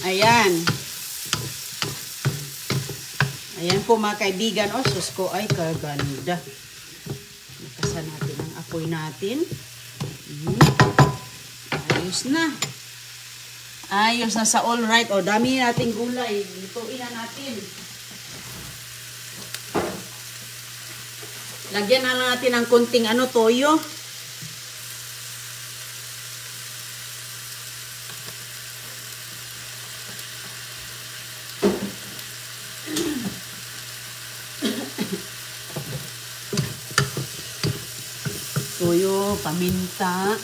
Ayan. Ayan po mga kaibigan. Oh, sus ko ay kaganda. Nakasan natin ang apoy natin. Ayos na. Ayos na sa all right. O, dami nating gulay. Lutuin na natin. Lagyan na natin ng konting toyo. Toyo, paminta.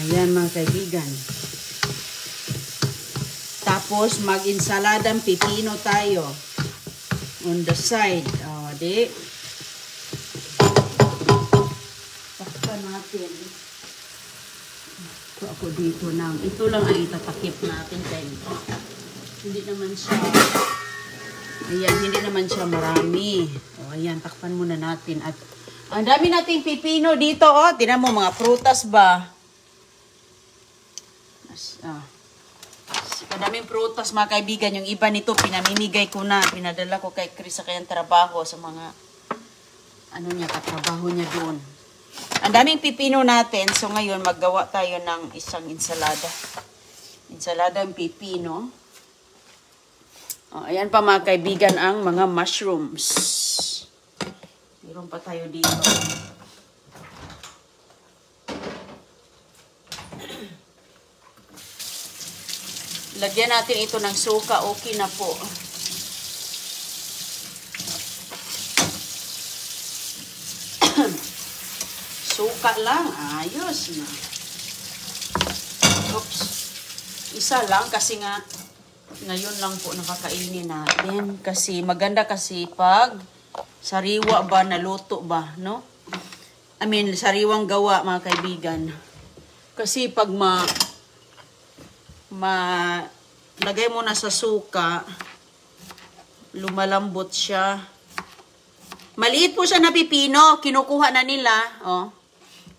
Ayan mga kaibigan. Tapos mag-insaladang pipino tayo. On the side. O, di. Takpan natin. Ito ako dito ng. Ito lang ang itatakip natin. Hindi naman siya. Ayan, hindi naman siya marami. O, ayan, takpan muna natin. At ang dami nating pipino dito. O, tinan mo mga prutas ba? Kadaming prutas mga kaibigan. Yung iba nito pinamimigay ko na. Pinadala ko kay Chris sa kanyang trabaho. Sa mga katrabaho niya doon. Ang daming pipino natin. So ngayon maggawa tayo ng isang ensalada. Ensaladang pipino. Ayan pa mga kaibigan ang mga mushrooms. Meron pa tayo dito. Lagyan natin ito ng suka. Okay na po. Suka lang. Ayos na. Oops. Isa lang kasi nga ngayon lang po nakakainin natin. Kasi maganda kasi pag sariwa ba, naluto ba, no? I mean, sariwang gawa mga kaibigan. Kasi pag lagay mo na sa suka, lumalambot siya. Maliit po siya na pipino, kinukuha na nila. Oh.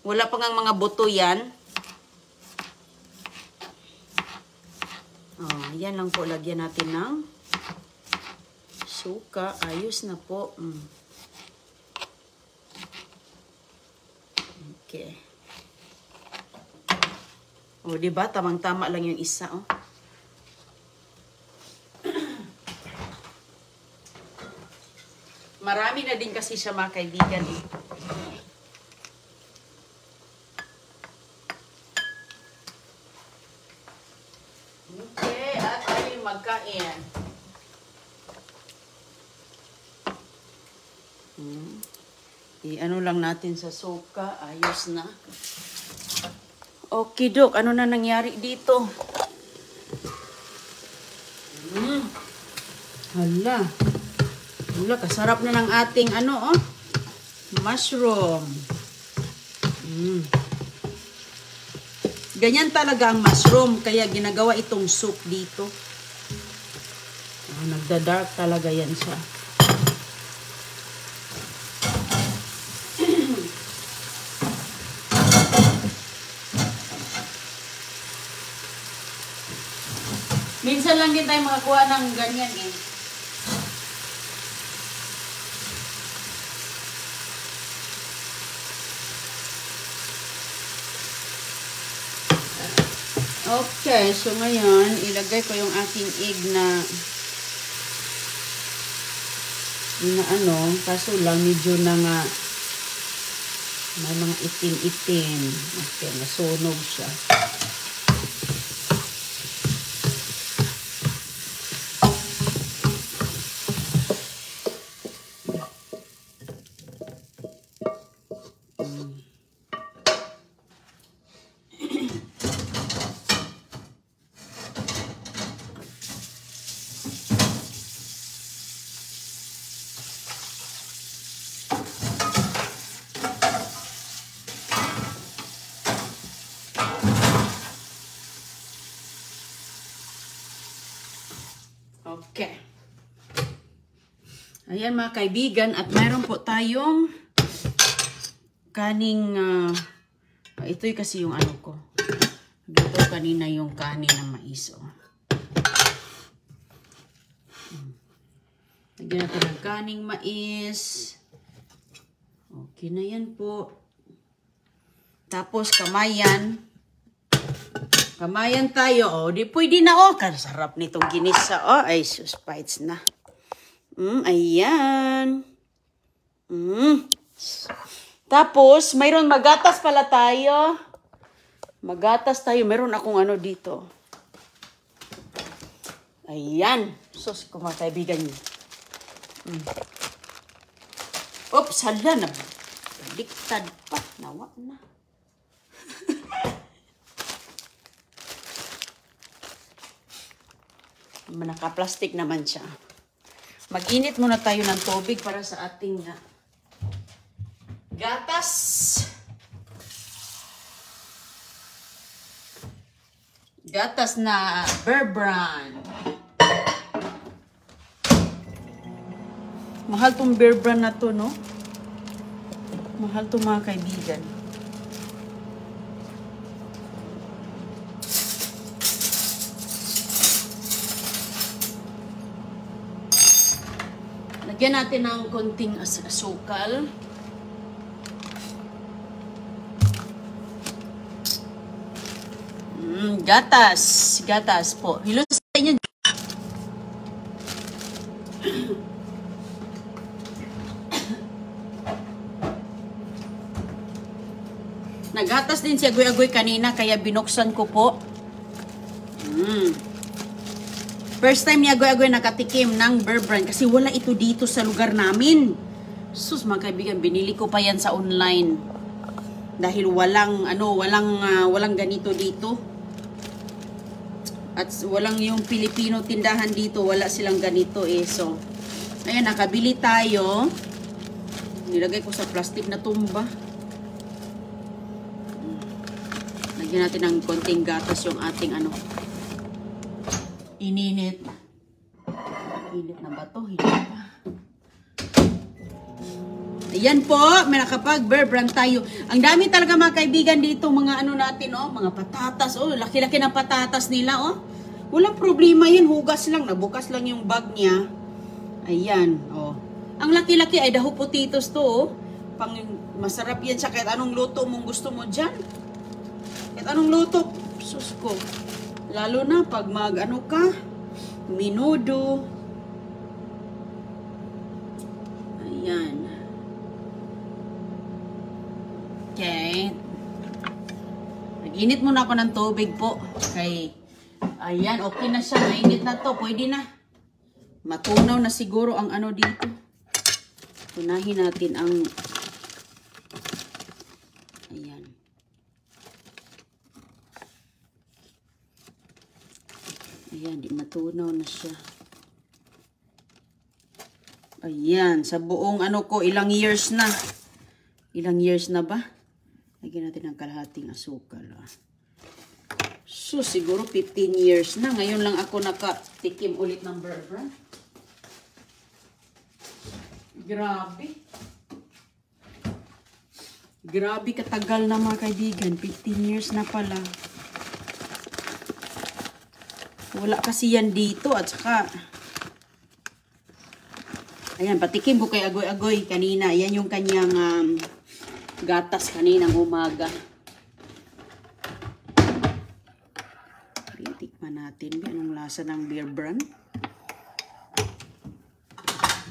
Wala pang ang mga buto yan. Oh, yan lang po, lagyan natin ng suka. Ayos na po. Okay. O, diba? Tamang-tama lang yung isa, oh. Marami na din kasi siya mga kaibigan, eh. Okay, at tayo magkain. I-ano lang natin sa suka. Ayos na. Okay, Dok. Ano na nangyari dito? Hala. Hala, kasarap na ng ating mushroom. Ganyan talaga ang mushroom. Kaya ginagawa itong soup dito. Nagda-dark talaga yan siya. Minsan lang din tayo makakuha ng ganyan, eh. Okay, so ngayon, ilagay ko yung aking egg na kaso lang medyo na nga may mga itim-itim. Okay, nasunog siya. Ayan mga kaibigan, at mayroon po tayong kaning, ito'y kasi yung ano ko. Dito kanina yung kanin ng mais. Oh. Lagyan natin ng kaning mais. Okay na yan po. Tapos kamayan. Kamayan tayo. Oh, di pwede na oh. Sarap nitong ginisa. Oh, ay sus, bites na. Ayan. Tapos, mayroon magatas pala tayo. Magatas tayo. Mayroon akong ano dito. Ayan. Sus, kung mga kaibigan niyo. Oops, hala na. Baliktad pa. Nawa na. Naka-plastic naman siya. Mag-init muna tayo ng tubig para sa ating gatas. Gatas na Bear Brand. Mahal tong Bear Brand na to, no? Mahal to mga kaibigan. Lagyan natin ng konting asukal. Gatas. Gatas po. Hilus sa inyo. Naghatas din si Agoy-Agoy kanina kaya binuksan ko po. First time ni Agoy-Agoy nakatikim ng Bear Brand kasi wala ito dito sa lugar namin. Sus mga kaibigan, binili ko pa yan sa online. Dahil walang ganito dito. At walang yung Pilipino tindahan dito, wala silang ganito eh. So, ayan, nakabili tayo. Nilagay ko sa plastic na tumba. Lagyan natin ng konting gatas yung ating ininit. Init na ba ito? Hindi pa. Ayan po, may nakapag Bear Brand tayo. Ang dami talaga mga kaibigan dito, mga natin, mga patatas. Oh, laki-laki ng patatas nila, oh. Walang problema yan, hugas lang, nabukas lang yung bag niya. Ayan, oh. Ang laki-laki ay daho potatoes to, oh. Masarap yan siya kahit anong luto mong gusto mo dyan. Kahit anong luto, sus ko. Lalo na pag minudo. Ayan. Okay. Nag-init muna ako ng tubig po. Okay. Ayan, okay na siya. Mainit na to. Pwede na. Matunaw na siguro ang dito. Tunahin natin ang... Ayan. Ayan, di matunaw na siya. Ayan, sa buong ilang years na. Ilang years na ba? Lagyan natin ng kalahating asukal. So, siguro 15 years na. Ngayon lang ako nakatikim ulit ng Bear Brand. Grabe. Grabe katagal na mga kaibigan. 15 years na pala. Wala kasi yan dito. At saka, ayan, patikim ko kay Agoy-Agoy kanina. Yan yung kanyang gatas kaninang umaga. Tikman natin. Anong lasa ng Bear Brand?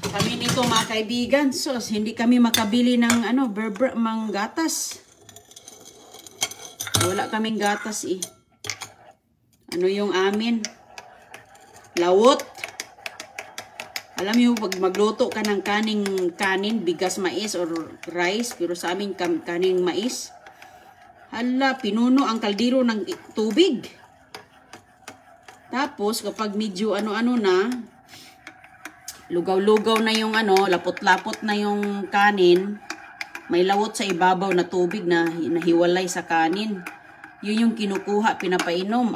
Kami nito mga kaibigan. Sos, hindi kami makabili ng Bear Brand, mang gatas. Wala kaming gatas eh. Ano yung amin? Lawot. Alam niyo, pag magluto ka ng kanin, bigas, mais, or rice, pero sa amin kaning mais, hala, pinuno ang kaldero ng tubig. Tapos, kapag medyo na, lugaw-lugaw na yung lapot-lapot na yung kanin, may lawot sa ibabaw na tubig na nahiwalay sa kanin. Yun yung kinukuha, pinapainom.